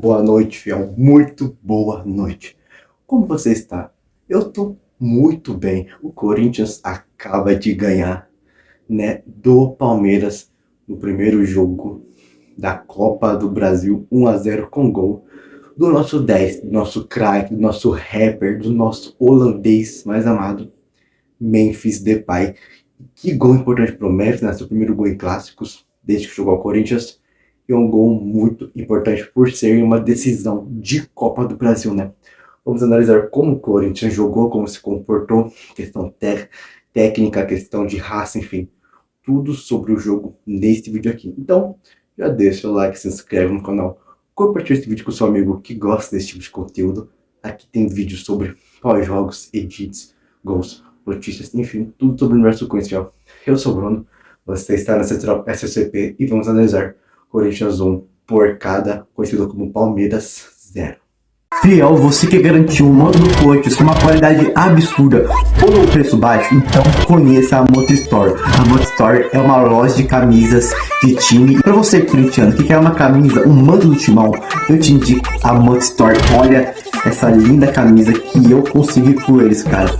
Boa noite, fiel. Muito boa noite. Como você está? Eu tô muito bem. O Corinthians acaba de ganhar, né, do Palmeiras no primeiro jogo da Copa do Brasil, 1-0 com gol do nosso 10, do nosso craque, do nosso rapper, do nosso holandês mais amado, Memphis Depay. Que gol importante pro Memphis, né? Seu primeiro gol em clássicos, desde que jogou ao Corinthians. E um gol muito importante por ser uma decisão de Copa do Brasil, né? Vamos analisar como o Corinthians jogou, como se comportou, questão técnica, questão de raça, enfim. Tudo sobre o jogo neste vídeo aqui. Então, já deixa o like, se inscreve no canal, compartilha esse vídeo com seu amigo que gosta desse tipo de conteúdo. Aqui tem vídeo sobre pós-jogos, edits, gols, notícias, enfim, tudo sobre o universo Corinthians. Eu sou o Bruno, você está na Central SCP e vamos analisar Corinthians 1 porcada, conhecido como Palmeiras 0. Fiel, você quer garantir um modo do Corinthians com uma qualidade absurda por um preço baixo? Então conheça a Moto Store. A Moto Store é uma loja de camisas de time. E para você, corintiano, que quer uma camisa, um manto do timão, eu te indico a Moto Store. Olha essa linda camisa que eu consegui por eles, cara.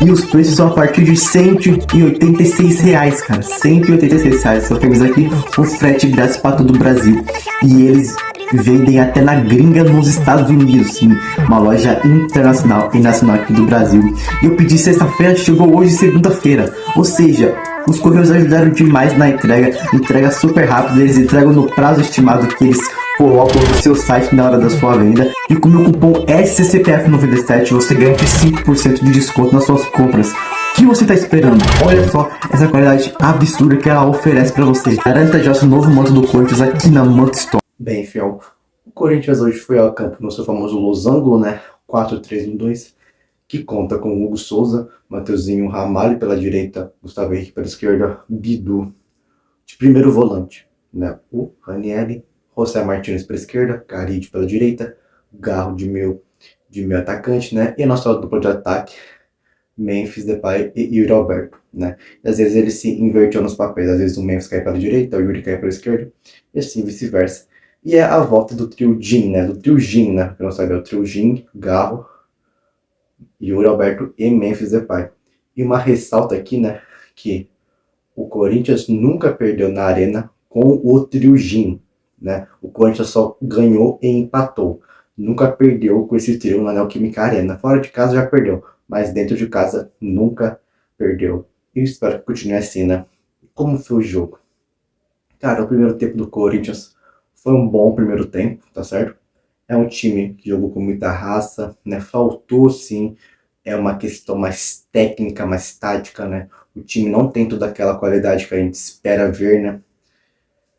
E os preços são a partir de R$186, cara. R$186 essa camisa aqui, o frete grátis para todo o Brasil. E eles vendem até na gringa nos Estados Unidos, sim. Uma loja internacional e nacional aqui do Brasil. E eu pedi sexta-feira, chegou hoje segunda-feira. Ou seja, os correios ajudaram demais na entrega super rápida, eles entregam no prazo estimado que eles colocam no seu site na hora da sua venda. E com o meu cupom SCPF97 você ganha 5% de desconto nas suas compras. O que você está esperando? Olha só essa qualidade absurda que ela oferece para você. Garanta já seu novo manto do Corinthians aqui na Moto Store. Bem, fiel, o Corinthians hoje foi ao campo no seu famoso losango, né? 4-3-1-2, que conta com Hugo Souza, Mateuzinho Ramalho pela direita, Gustavo Henrique pela esquerda, Bidu de primeiro volante, né? O Ranieri, José Martínez pela esquerda, Caride pela direita, Garro de meio atacante, né? E a nossa dupla de ataque, Memphis Depay e Yuri Alberto, né? E às vezes eles se invertiam nos papéis, às vezes o Memphis cai pela direita, o Yuri cai pela esquerda, e assim vice-versa. E é a volta do trio Jin, né? Do trio Jin, né? Pra não saber, é o trio Jin, Garro, Yuri Alberto e Memphis Depay. E uma ressalta aqui, né? Que o Corinthians nunca perdeu na arena com o trio Jin, né? O Corinthians só ganhou e empatou. Nunca perdeu com esse trio na Neoquímica Arena. Fora de casa já perdeu, mas dentro de casa nunca perdeu. E espero que continue assim, né? Como foi o jogo? Cara, o primeiro tempo do Corinthians foi um bom primeiro tempo, tá certo? É um time que jogou com muita raça, né? Faltou, sim, é uma questão mais técnica, mais tática, né? O time não tem toda aquela qualidade que a gente espera ver, né?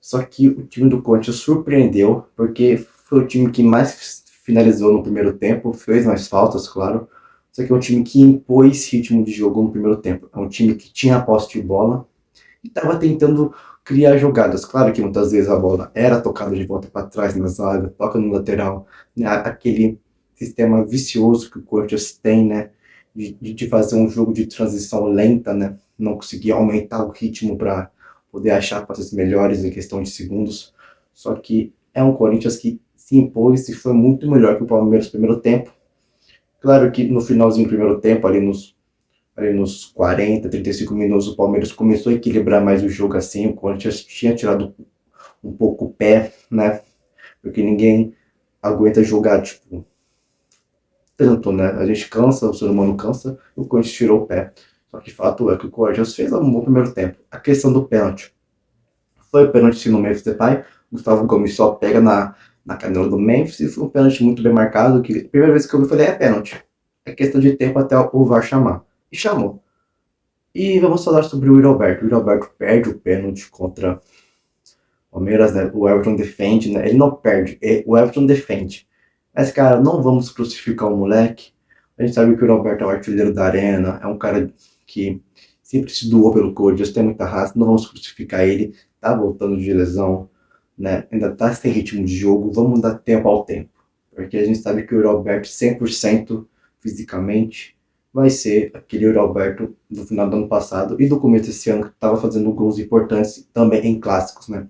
Só que o time do Corinthians surpreendeu, porque foi o time que mais finalizou no primeiro tempo, fez mais faltas, claro. Só que é um time que impôs ritmo de jogo no primeiro tempo. É um time que tinha a posse de bola e estava tentando criar jogadas. Claro que muitas vezes a bola era tocada de volta para trás na zaga, toca no lateral, né? Aquele sistema vicioso que o Corinthians tem, né? De fazer um jogo de transição lenta, né? Não conseguir aumentar o ritmo para poder achar passes melhores em questão de segundos. Só que é um Corinthians que se impôs e foi muito melhor que o Palmeiras no primeiro tempo. Claro que no finalzinho do primeiro tempo, ali nos 40, 35 minutos, o Palmeiras começou a equilibrar mais o jogo assim, o Corinthians tinha tirado um pouco o pé, né? Porque ninguém aguenta jogar, tipo, tanto, né? A gente cansa, o ser humano cansa, e o Corinthians tirou o pé. Só que fato é que o Corinthians fez um bom primeiro tempo. A questão do pênalti. Foi o pênalti no Memphis Depay, Gustavo Gomes só pega na canela do Memphis, e foi um pênalti muito bem marcado, que a primeira vez que eu vi, eu falei, é pênalti. É questão de tempo até o VAR chamar. E chamou. E vamos falar sobre o Yuri Alberto. O Yuri Alberto perde o pênalti contra o Palmeiras, né? O Everton defende, né? Ele não perde, o Everton defende. Mas, cara, não vamos crucificar o moleque. A gente sabe que o Yuri Alberto é o artilheiro da arena, é um cara que sempre se doou pelo Corinthians, tem muita raça, não vamos crucificar ele, tá voltando de lesão, né? Ainda tá sem ritmo de jogo, vamos dar tempo ao tempo. Porque a gente sabe que o Yuri Alberto 100% fisicamente vai ser aquele Yuri Alberto do final do ano passado e do começo desse ano, que estava fazendo gols importantes também em clássicos, né?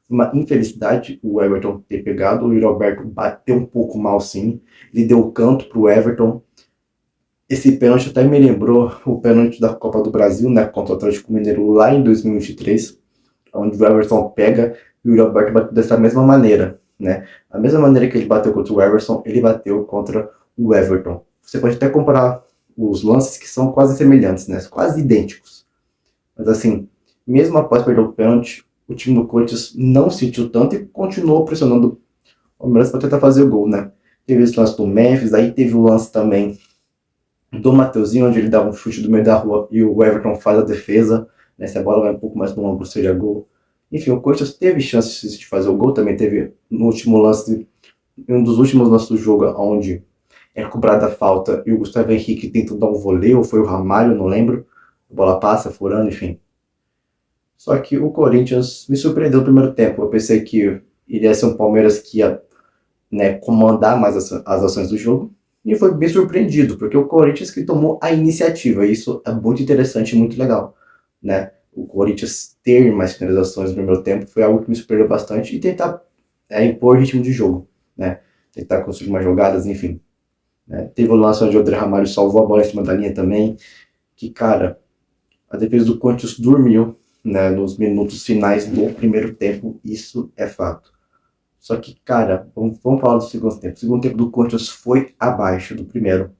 Uma infelicidade o Everton ter pegado, o Yuri Alberto bateu um pouco mal sim, ele deu canto pro Everton. Esse pênalti até me lembrou o pênalti da Copa do Brasil, né, contra o Atlético Mineiro lá em 2023, onde o Everton pega e o Yuri Alberto bateu dessa mesma maneira, né? A mesma maneira que ele bateu contra o Everton, ele bateu contra o Everton. Você pode até comparar os lances que são quase semelhantes, né? Quase idênticos. Mas assim, mesmo após perder o pênalti, o time do Corinthians não sentiu tanto e continuou pressionando o Palmeiras para tentar fazer o gol, né? Teve esse lance do Memphis, aí teve o lance também do Mateuzinho, onde ele dá um chute do meio da rua e o Everton faz a defesa, né? Se a bola vai um pouco mais no ângulo, seria gol. Enfim, o Corinthians teve chances de fazer o gol, também teve no último lance, um dos últimos lances do jogo, onde é cobrada a falta e o Gustavo Henrique tenta dar um voleio, ou foi o Ramalho, não lembro. A bola passa, furando, enfim. Só que o Corinthians me surpreendeu no primeiro tempo. Eu pensei que iria ser um Palmeiras que ia, né, comandar mais as ações do jogo. E foi bem surpreendido, porque o Corinthians que tomou a iniciativa. Isso é muito interessante e muito legal, né? O Corinthians ter mais finalizações no primeiro tempo foi algo que me surpreendeu bastante e tentar impor ritmo de jogo, né? Tentar construir mais jogadas, enfim. Né? Teve o lance onde o André Ramalho salvou a bola em cima da linha também, que, cara, a defesa do Corinthians dormiu, né, nos minutos finais do primeiro tempo, isso é fato. Só que, cara, vamos falar do segundo tempo. O segundo tempo do Corinthians foi abaixo do primeiro.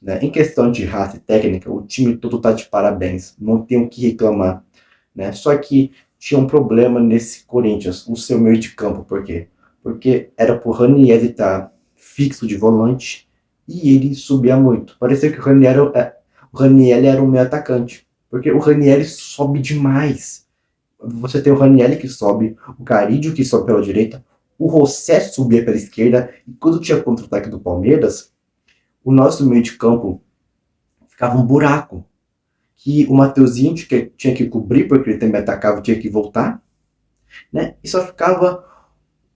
Né? Em questão de raça e técnica, o time todo tá de parabéns. Não tem o que reclamar. Né? Só que tinha um problema nesse Corinthians, o seu meio de campo. Por quê? Porque era pro Ranieri estar fixo de volante e ele subia muito. Parecia que o Ranieri era um meio atacante. Porque o Ranieri sobe demais. Você tem o Ranieri que sobe, o Carídio que sobe pela direita, o José subia pela esquerda, e quando tinha contra-ataque do Palmeiras, o nosso meio de campo ficava um buraco, que o Mateuzinho tinha que cobrir, porque ele também atacava e tinha que voltar, né? E só ficava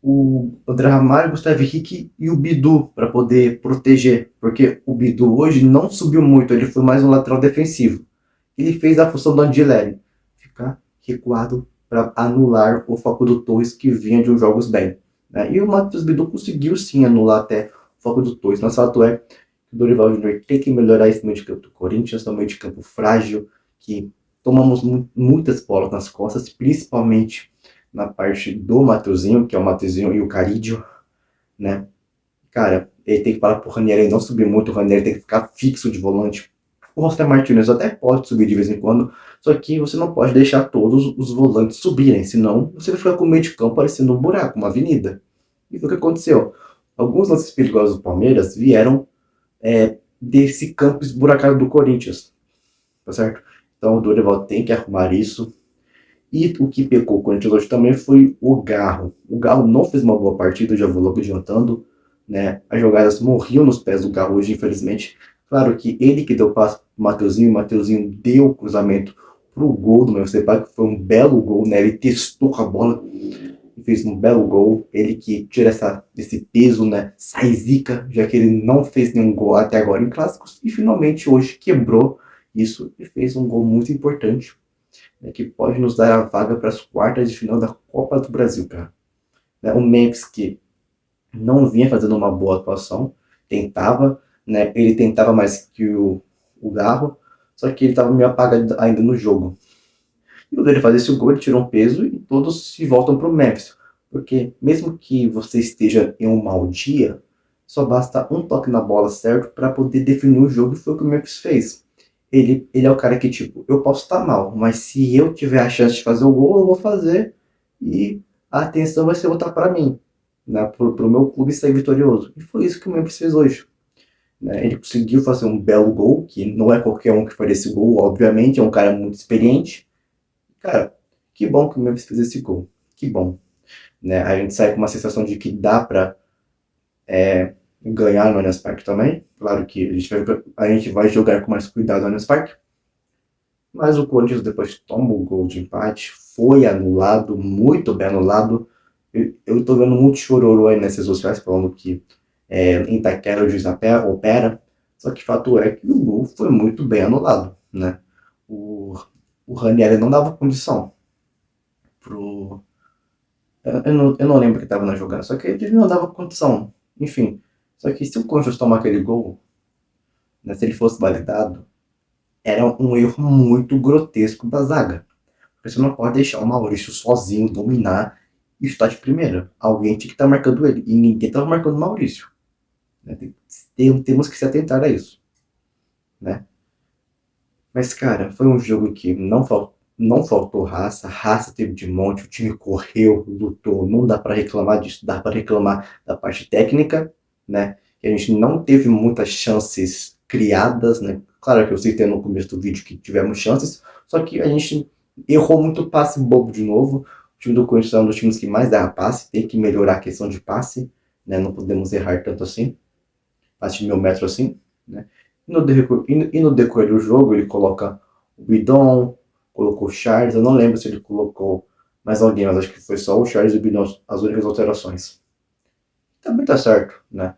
o André Ramalho, o Gustavo Henrique e o Bidu para poder proteger, porque o Bidu hoje não subiu muito, ele foi mais um lateral defensivo. Ele fez a função do Angileri, ficar recuado para anular o foco do Torres que vinha de uns jogos bem. Né? E o Matheus Bidu conseguiu sim anular até o foco do Torres. Mas o fato é que o Dorival Júnior tem que melhorar esse meio de campo do Corinthians, é um meio de campo frágil, que tomamos muitas bolas nas costas, principalmente na parte do Mateuzinho, que é o Mateuzinho e o Carídio, né? Cara, ele tem que parar pro Ranieri não subir muito, o Ranieri tem que ficar fixo de volante. O Roster Martinez até pode subir de vez em quando, só que você não pode deixar todos os volantes subirem, senão você vai ficar com o meio de campo parecendo um buraco, uma avenida. E foi o que aconteceu. Alguns lances perigosos do Palmeiras vieram desse campo esburacado do Corinthians, tá certo? Então o Dorival tem que arrumar isso. E o que pecou o Corinthians hoje também foi o Garro. O Garro não fez uma boa partida, já vou logo adiantando. Né? As jogadas morriam nos pés do Garro hoje, infelizmente. Claro que ele que deu passo pro Mateuzinho, o Mateuzinho deu o cruzamento pro gol do meu Cepá, que foi um belo gol, né? Ele testou com a bola e fez um belo gol. Ele que tira esse peso, né? Sai zica, já que ele não fez nenhum gol até agora em clássicos. E finalmente hoje quebrou isso e fez um gol muito importante, né? Que pode nos dar a vaga para as quartas de final da Copa do Brasil, cara. Né? O Memphis que não vinha fazendo uma boa atuação, tentava, né? Ele tentava mais que o Garro, só que ele estava meio apagado ainda no jogo. E quando ele faz esse gol, ele tirou um peso e todos se voltam para o Memphis. Porque mesmo que você esteja em um mau dia, só basta um toque na bola certo para poder definir o jogo, e foi o que o Memphis fez. Ele é o cara que, tipo, eu posso estar mal, mas se eu tiver a chance de fazer o gol, eu vou fazer e a atenção vai ser voltar para mim, né, pro meu clube sair vitorioso. E foi isso que o Memphis fez hoje. Né? Ele conseguiu fazer um belo gol, que não é qualquer um que faria esse gol, obviamente, é um cara muito experiente. Cara, que bom que o Memphis fez esse gol, que bom. Né? A gente sai com uma sensação de que dá pra ganhar no Allianz Parque também. Claro que a gente vai jogar com mais cuidado no Allianz Parque. Mas o Corinthians depois toma o gol de empate, foi anulado, muito bem anulado. Eu tô vendo muito chororô aí nessas redes sociais falando que em Itaquera o juiz opera, só que fato é que o gol foi muito bem anulado, né? O Ranieri não dava condição pro Eu não lembro que tava na jogada, só que ele não dava condição. Enfim, só que se o Corinthians tomar aquele gol, né, se ele fosse validado, era um erro muito grotesco da zaga. Porque você não pode deixar o Maurício sozinho dominar e chutar de primeira. Alguém tinha que estar marcando ele. E ninguém estava marcando o Maurício. Né? Temos que se atentar a isso. Né? Mas, cara, foi um jogo que não faltou raça. Raça teve de monte. O time correu, lutou. Não dá para reclamar disso. Dá para reclamar da parte técnica, né? Que a gente não teve muitas chances criadas, né? Claro que eu citei no começo do vídeo que tivemos chances, só que a gente errou muito passe bobo de novo. O time do Corinthians é um dos times que mais dá passe, tem que melhorar a questão de passe, né? Não podemos errar tanto assim, passe de 1.000 metros assim, né? E no decorrer do jogo ele coloca o Bidon, colocou o Charles, eu não lembro se ele colocou mais alguém, mas acho que foi só o Charles e o Bidon as únicas alterações. Também tá certo, né?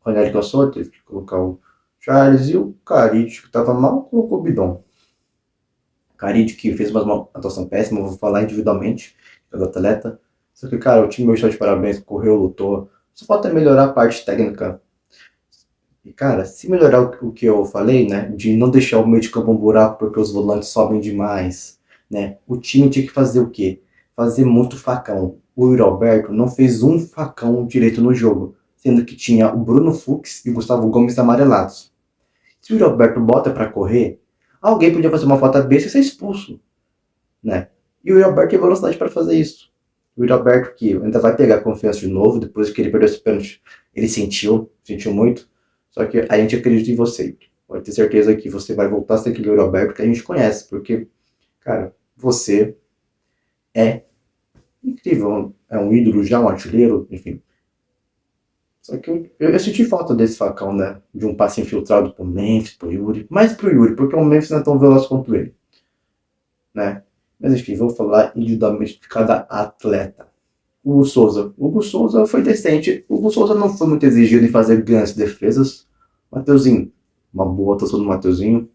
O Ranieri cansou, teve que colocar o Charles e o Carite, que estava mal, colocou o Bidon. Caride, que fez uma atuação péssima, vou falar individualmente do atleta. Só que, cara, o time hoje está de parabéns, correu, lutou. Só falta melhorar a parte técnica. E, cara, se melhorar o que eu falei, né, de não deixar o meio de campo um buraco porque os volantes sobem demais, né, o time tinha que fazer o quê? Fazer muito facão. O Yuri Alberto não fez um facão direito no jogo, sendo que tinha o Bruno Fux e o Gustavo Gomes amarelados. Se o Yuri Alberto bota para correr, alguém podia fazer uma falta besta e ser expulso, né? E o Yuri Alberto tem velocidade para fazer isso. O Yuri Alberto, que ainda vai pegar confiança de novo, depois que ele perdeu esse pênalti, ele sentiu muito. Só que a gente acredita em você. Pode ter certeza que você vai voltar a ser aquele Yuri Alberto que a gente conhece, porque, cara, você é incrível. É um ídolo já, um artilheiro, enfim. Só que eu senti falta desse facão, né? De um passe infiltrado pro Memphis, pro Yuri. Mais pro Yuri, porque o Memphis não é tão veloz quanto ele, né? Mas enfim, vou falar individualmente de cada atleta. O Hugo Souza foi decente. O Hugo Souza não foi muito exigido em fazer grandes defesas. Mateuzinho, uma boa atuação do Mateuzinho.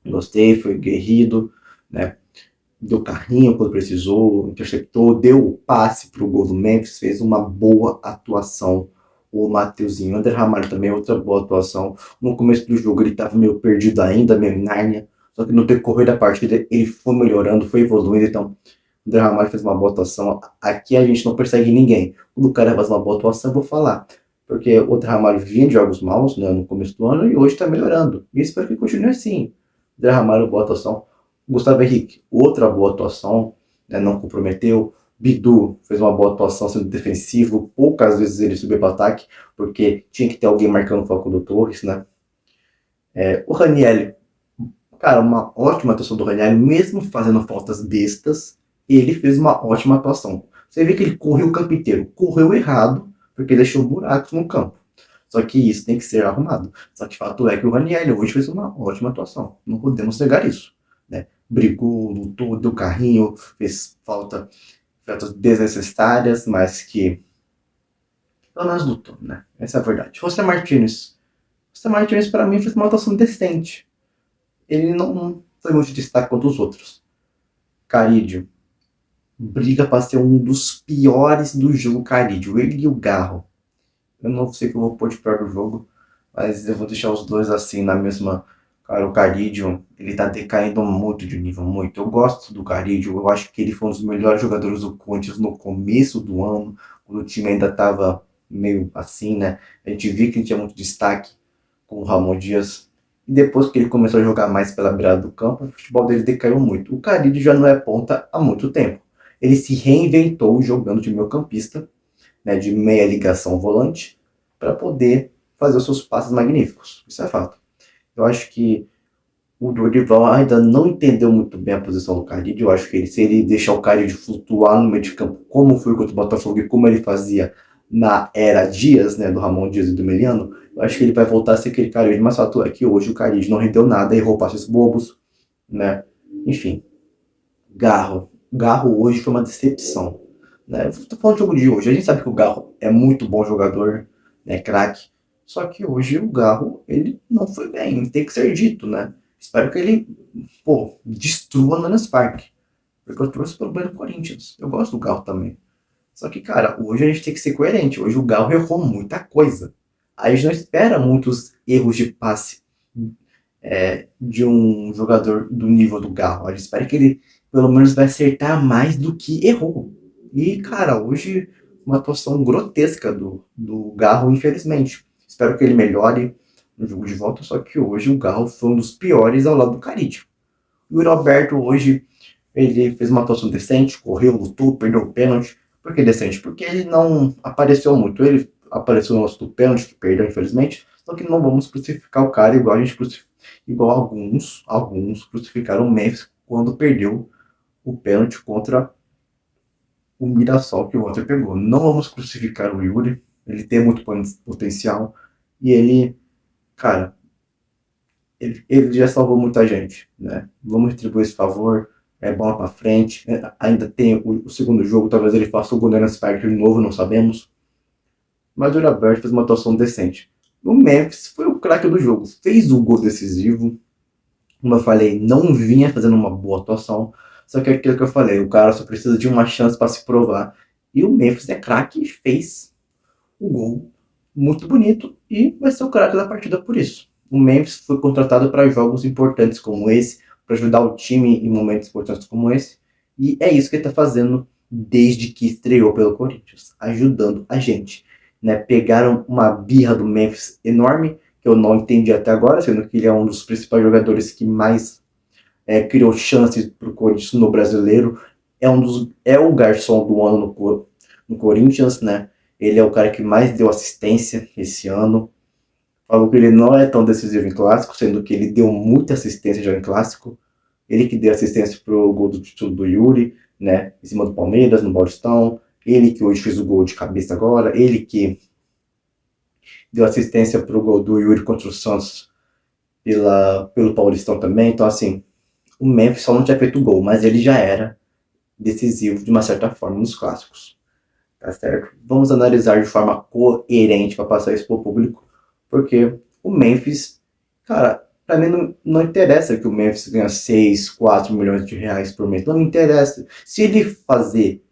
Gostei, foi guerrido, né? Deu carrinho quando precisou, interceptou, deu o passe para o gol do Memphis, fez uma boa atuação. O Mateuzinho, o André Ramalho também, outra boa atuação. No começo do jogo ele estava meio perdido ainda, meio Nárnia. Só que no decorrer da partida ele foi melhorando, foi evoluindo. Então, o André Ramalho fez uma boa atuação. Aqui a gente não persegue ninguém. Quando o cara faz uma boa atuação, eu vou falar. Porque o André Ramalho vinha de jogos maus, né, no começo do ano e hoje está melhorando. E espero que continue assim. O André Ramalho, boa atuação. Gustavo Henrique, outra boa atuação, né, não comprometeu. Bidu fez uma boa atuação sendo defensivo, poucas vezes ele subiu para o ataque, porque tinha que ter alguém marcando o Facundo Torres, né? O Ranieri, cara, uma ótima atuação do Ranieri, mesmo fazendo faltas bestas, ele fez uma ótima atuação. Você vê que ele correu o campo inteiro, correu errado, porque deixou buracos no campo. Só que isso tem que ser arrumado. Só que fato é que o Ranieri hoje fez uma ótima atuação. Não podemos negar isso, né? Brigou, lutou, deu carrinho, fez faltas desnecessárias, mas que pelo menos lutou, né? Essa é a verdade. José Martínez. José Martínez, para mim, fez uma atuação decente. Ele não foi muito destaque quanto os outros. Carídio. Briga para ser um dos piores do jogo, Carídio. Ele e o Garro. Eu não sei o que eu vou pôr de pior do jogo, mas eu vou deixar os dois assim na mesma. Cara, o Carídio, ele tá decaindo muito de nível, muito. Eu gosto do Carídio, eu acho que ele foi um dos melhores jogadores do Corinthians no começo do ano, quando o time ainda tava meio assim, né? A gente viu que ele tinha muito destaque com o Ramon Dias. E depois que ele começou a jogar mais pela beirada do campo, o futebol dele decaiu muito. O Carídio já não é ponta há muito tempo. Ele se reinventou jogando de meio-campista, né, de meia ligação volante, para poder fazer os seus passes magníficos. Isso é fato. Eu acho que o Dorival ainda não entendeu muito bem a posição do Carille. Eu acho que se ele deixar o Carille flutuar no meio de campo, como foi contra o Botafogo e como ele fazia na era Dias, né, do Ramon Dias e do Meliano, eu acho que ele vai voltar a ser aquele Carille. Mas o fato é que hoje o Carille não rendeu nada, errou passes bobos, né? Enfim, Garro hoje foi uma decepção, né? Tô falando do jogo de hoje. A gente sabe que o Garro é muito bom jogador, né, craque. Só que hoje o Garro, ele não foi bem, tem que ser dito, né? Espero que ele, destrua no Allianz Parque. Porque eu trouxe pelo bem do Corinthians. Eu gosto do Garro também. Só que, cara, hoje a gente tem que ser coerente. Hoje o Galo errou muita coisa. A gente não espera muitos erros de passe de um jogador do nível do Galo. A gente espera que ele, pelo menos, vai acertar mais do que errou. E, cara, hoje uma atuação grotesca do Garro, infelizmente. Espero que ele melhore no jogo de volta, só que hoje o Garro foi um dos piores ao lado do Carídio. E o Roberto hoje, ele fez uma atuação decente, correu, lutou, perdeu o pênalti. Por que decente? Porque ele não apareceu muito. Ele apareceu no nosso do pênalti, que perdeu, infelizmente. Só que não vamos crucificar o cara igual a gente igual alguns crucificaram o Memphis quando perdeu o pênalti contra o Mirassol que o Walter pegou. Não vamos crucificar o Yuri, ele tem muito potencial e ele, cara, ele já salvou muita gente, né? Vamos retribuir esse favor, é bola pra frente, ainda tem o segundo jogo, talvez ele faça o gol nesse Park de novo, não sabemos. Mas o Roberto fez uma atuação decente. O Memphis foi o craque do jogo, fez o gol decisivo. Como eu falei, não vinha fazendo uma boa atuação. Só que é aquilo que eu falei, o cara só precisa de uma chance para se provar. E o Memphis é craque e fez o gol muito bonito e vai ser o craque da partida por isso. O Memphis foi contratado para jogos importantes como esse, para ajudar o time em momentos importantes como esse. E é isso que ele está fazendo desde que estreou pelo Corinthians, ajudando a gente. Né? Pegaram uma birra do Memphis enorme, que eu não entendi até agora, sendo que ele é um dos principais jogadores que mais criou chances para o Corinthians no brasileiro. É o garçom do ano no Corinthians, né? Ele é o cara que mais deu assistência esse ano. Falou que ele não é tão decisivo em clássico, sendo que ele deu muita assistência já em clássico. Ele que deu assistência pro gol do título do Yuri, né? Em cima do Palmeiras, no Paulistão. Ele que hoje fez o gol de cabeça agora. Ele que deu assistência pro gol do Yuri contra o Santos pelo Paulistão também. Então, assim, o Memphis só não tinha feito gol, mas ele já era decisivo de uma certa forma nos clássicos. Tá certo? Vamos analisar de forma coerente para passar isso pro público, porque o Memphis, cara, pra mim não interessa que o Memphis ganha 6, 4 milhões de reais por mês. Não me interessa. Se ele fazer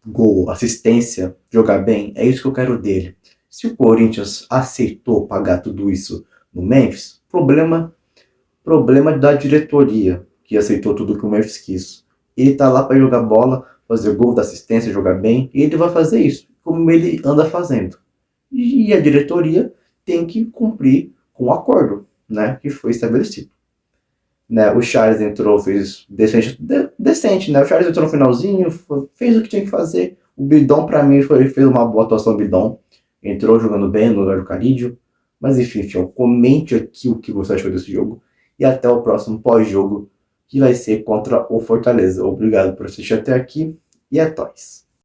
gol, assistência, jogar bem, é isso que eu quero dele. Se o Corinthians aceitou pagar tudo isso no Memphis, problema da diretoria, que aceitou tudo que o Memphis quis. Ele tá lá para jogar bola, fazer gol da assistência, jogar bem, e ele vai fazer isso, como ele anda fazendo. E a diretoria tem que cumprir com o acordo, né, que foi estabelecido. Né, o Charles entrou, fez decente, né? O Charles entrou no finalzinho, fez o que tinha que fazer. O Bidon, para mim, fez uma boa atuação. O Bidon entrou jogando bem no lugar do Carídio. Mas enfim, fiel, comente aqui o que você achou desse jogo. E até o próximo pós-jogo, que vai ser contra o Fortaleza. Obrigado por assistir até aqui e é nóis.